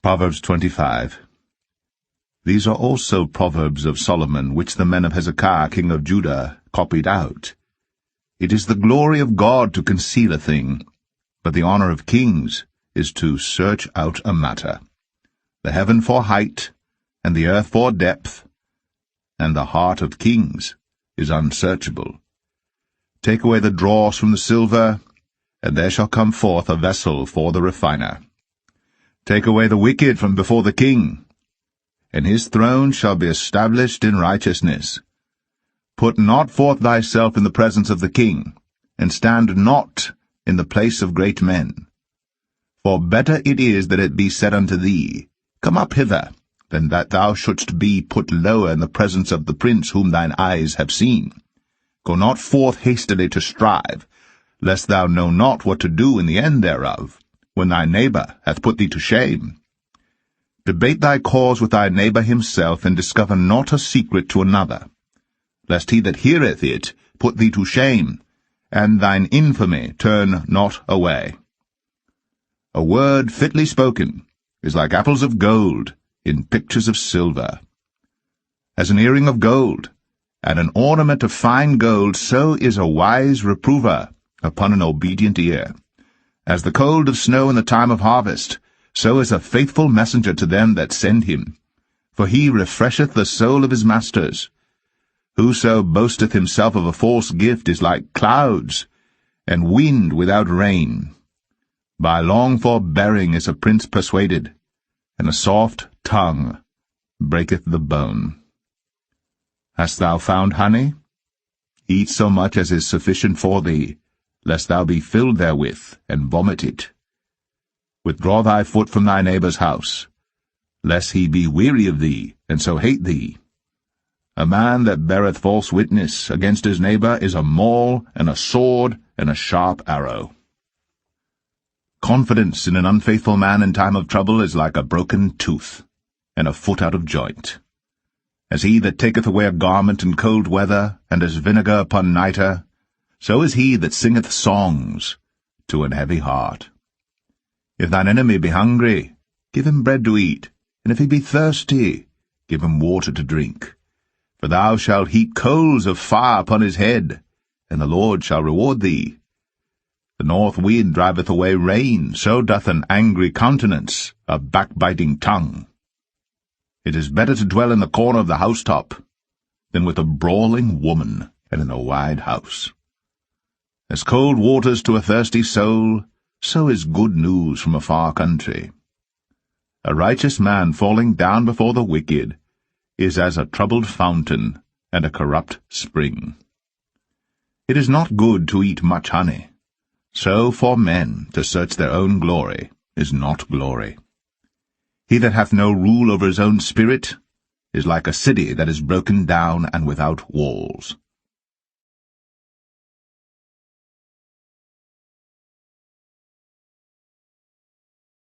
Proverbs 25. These are also proverbs of Solomon, which the men of Hezekiah king of Judah copied out. It is the glory of God to conceal a thing, but the honor of kings is to search out a matter. The heaven for height, and the earth for depth, and the heart of kings is unsearchable. Take away the dross from the silver, and there shall come forth a vessel for the refiner. Take away the wicked from before the king, and his throne shall be established in righteousness. Put not forth thyself in the presence of the king, and stand not in the place of great men. For better it is that it be said unto thee, Come up hither, than that thou shouldst be put lower in the presence of the prince whom thine eyes have seen. Go not forth hastily to strive, lest thou know not what to do in the end thereof, when thy neighbor hath put thee to shame. Debate thy cause with thy neighbor himself, and discover not a secret to another, lest he that heareth it put thee to shame, and thine infamy turn not away. A word fitly spoken is like apples of gold in pictures of silver. As an earring of gold, and an ornament of fine gold, so is a wise reprover upon an obedient ear. As the cold of snow in the time of harvest, so is a faithful messenger to them that send him. For he refresheth the soul of his masters. Whoso boasteth himself of a false gift is like clouds, and wind without rain. By long forbearing is a prince persuaded, and a soft tongue breaketh the bone. Hast thou found honey? Eat so much as is sufficient for thee, lest thou be filled therewith, and vomit it. Withdraw thy foot from thy neighbor's house, lest he be weary of thee, and so hate thee. A man that beareth false witness against his neighbor is a maul, and a sword, and a sharp arrow. Confidence in an unfaithful man in time of trouble is like a broken tooth, and a foot out of joint. As he that taketh away a garment in cold weather, and as vinegar upon nitre, so is he that singeth songs to an heavy heart. If thine enemy be hungry, give him bread to eat, and if he be thirsty, give him water to drink. For thou shalt heap coals of fire upon his head, and the Lord shall reward thee. The north wind driveth away rain, so doth an angry countenance a backbiting tongue. It is better to dwell in the corner of the housetop than with a brawling woman and in a wide house. As cold waters to a thirsty soul, so is good news from a far country. A righteous man falling down before the wicked is as a troubled fountain and a corrupt spring. It is not good to eat much honey, so for men to search their own glory is not glory. He that hath no rule over his own spirit is like a city that is broken down and without walls.